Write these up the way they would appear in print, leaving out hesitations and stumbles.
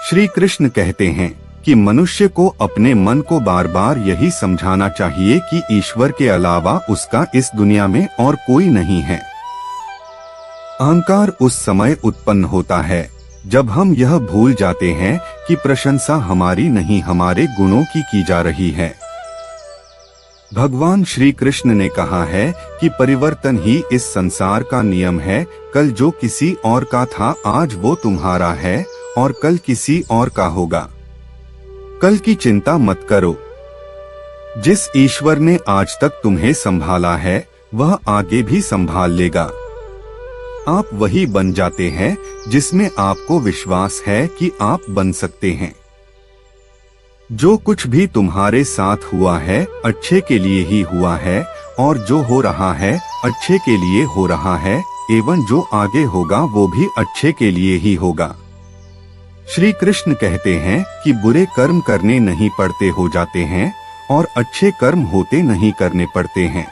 श्री कृष्ण कहते हैं कि मनुष्य को अपने मन को बार बार यही समझाना चाहिए कि ईश्वर के अलावा उसका इस दुनिया में और कोई नहीं है। अहंकार उस समय उत्पन्न होता है जब हम यह भूल जाते हैं कि प्रशंसा हमारी नहीं हमारे गुणों की जा रही है। भगवान श्री कृष्ण ने कहा है कि परिवर्तन ही इस संसार का नियम है। कल जो किसी और का था आज वो तुम्हारा है और कल किसी और का होगा। कल की चिंता मत करो। जिस ईश्वर ने आज तक तुम्हें संभाला है वह आगे भी संभाल लेगा। आप वही बन जाते हैं जिसमें आपको विश्वास है कि आप बन सकते हैं। जो कुछ भी तुम्हारे साथ हुआ है अच्छे के लिए ही हुआ है और जो हो रहा है अच्छे के लिए हो रहा है एवं जो आगे होगा वो भी अच्छे के लिए ही होगा। श्री कृष्ण कहते हैं कि बुरे कर्म करने नहीं पड़ते हो जाते हैं और अच्छे कर्म होते नहीं करने पड़ते हैं।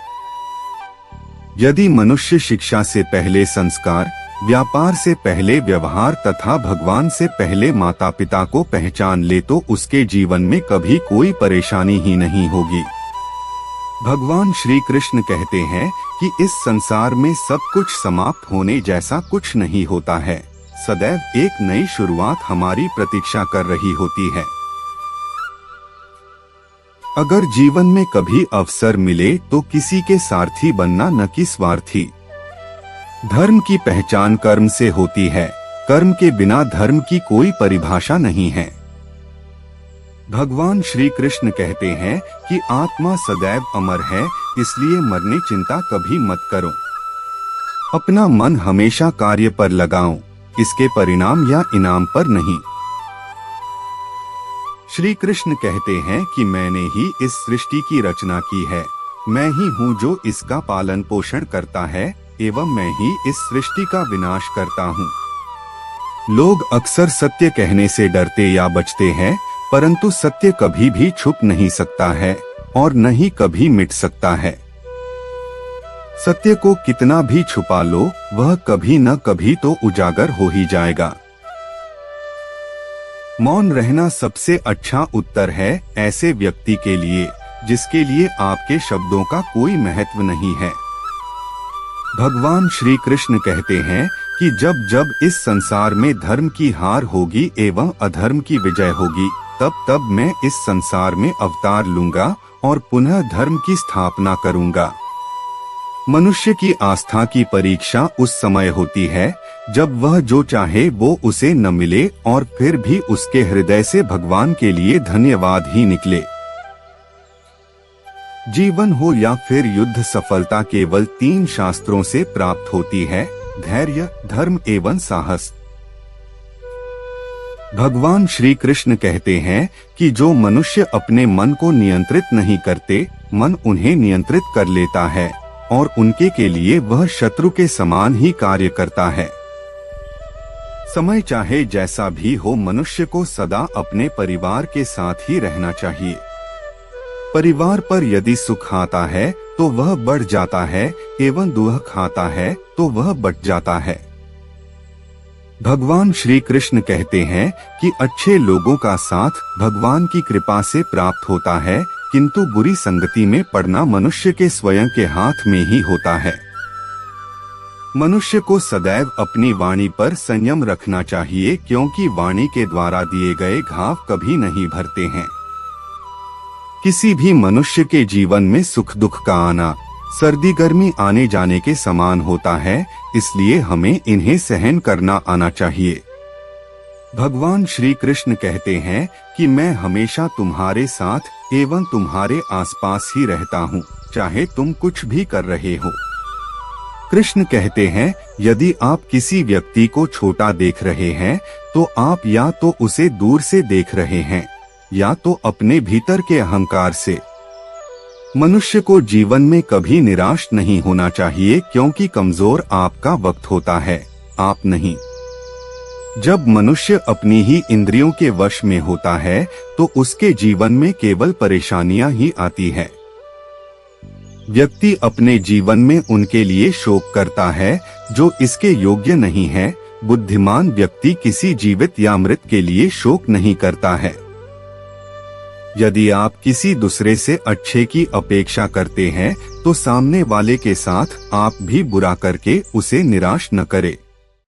यदि मनुष्य शिक्षा से पहले संस्कार, व्यापार से पहले व्यवहार तथा भगवान से पहले माता पिता को पहचान ले तो उसके जीवन में कभी कोई परेशानी ही नहीं होगी। भगवान श्री कृष्ण कहते हैं कि इस संसार में सब कुछ समाप्त होने जैसा कुछ नहीं होता है। सदैव एक नई शुरुआत हमारी प्रतीक्षा कर रही होती है। अगर जीवन में कभी अवसर मिले तो किसी के सारथी बनना न कि स्वार्थी। धर्म की पहचान कर्म से होती है। कर्म के बिना धर्म की कोई परिभाषा नहीं है। भगवान श्री कृष्ण कहते हैं कि आत्मा सदैव अमर है, इसलिए मरने चिंता कभी मत करो। अपना मन हमेशा कार्य पर लगाओ, इसके परिणाम या इनाम पर नहीं। श्री कृष्ण कहते हैं कि मैंने ही इस सृष्टि की रचना की है। मैं ही हूँ जो इसका पालन पोषण करता है एवं मैं ही इस सृष्टि का विनाश करता हूँ। लोग अक्सर सत्य कहने से डरते या बचते हैं, परंतु सत्य कभी भी छुप नहीं सकता है और न ही कभी मिट सकता है। सत्य को कितना भी छुपा लो वह कभी न कभी तो उजागर हो ही जाएगा। मौन रहना सबसे अच्छा उत्तर है ऐसे व्यक्ति के लिए जिसके लिए आपके शब्दों का कोई महत्व नहीं है। भगवान श्री कृष्ण कहते हैं कि जब जब इस संसार में धर्म की हार होगी एवं अधर्म की विजय होगी तब तब मैं इस संसार में अवतार लूंगा और पुनः धर्म की स्थापना करूंगा। मनुष्य की आस्था की परीक्षा उस समय होती है जब वह जो चाहे वो उसे न मिले और फिर भी उसके हृदय से भगवान के लिए धन्यवाद ही निकले। जीवन हो या फिर युद्ध, सफलता केवल 3 शास्त्रों से प्राप्त होती है: धैर्य, धर्म एवं साहस। भगवान श्री कृष्ण कहते हैं कि जो मनुष्य अपने मन को नियंत्रित नहीं करते, मन उन्हें नियंत्रित कर लेता है और उनके के लिए वह शत्रु के समान ही कार्य करता है। समय चाहे जैसा भी हो, मनुष्य को सदा अपने परिवार के साथ ही रहना चाहिए। परिवार पर यदि सुख आता है तो वह बढ़ जाता है एवं दुख आता है तो वह बट जाता है। भगवान श्री कृष्ण कहते हैं कि अच्छे लोगों का साथ भगवान की कृपा से प्राप्त होता है, किंतु बुरी संगति में पड़ना मनुष्य के स्वयं के हाथ में ही होता है। मनुष्य को सदैव अपनी वाणी पर संयम रखना चाहिए, क्योंकि वाणी के द्वारा दिए गए घाव कभी नहीं भरते हैं। किसी भी मनुष्य के जीवन में सुख दुख का आना सर्दी गर्मी आने जाने के समान होता है, इसलिए हमें इन्हें सहन करना आना चाहिए। भगवान श्री कृष्ण कहते हैं कि मैं हमेशा तुम्हारे साथ एवं तुम्हारे आसपास ही रहता हूँ, चाहे तुम कुछ भी कर रहे हो। कृष्ण कहते हैं यदि आप किसी व्यक्ति को छोटा देख रहे हैं तो आप या तो उसे दूर से देख रहे हैं या तो अपने भीतर के अहंकार से। मनुष्य को जीवन में कभी निराश नहीं होना चाहिए, क्योंकि कमजोर आपका वक्त होता है, आप नहीं। जब मनुष्य अपनी ही इंद्रियों के वश में होता है तो उसके जीवन में केवल परेशानियां ही आती है। व्यक्ति अपने जीवन में उनके लिए शोक करता है जो इसके योग्य नहीं है, बुद्धिमान व्यक्ति किसी जीवित या मृत के लिए शोक नहीं करता है। यदि आप किसी दूसरे से अच्छे की अपेक्षा करते हैं तो सामने वाले के साथ आप भी बुरा करके उसे निराश न करें।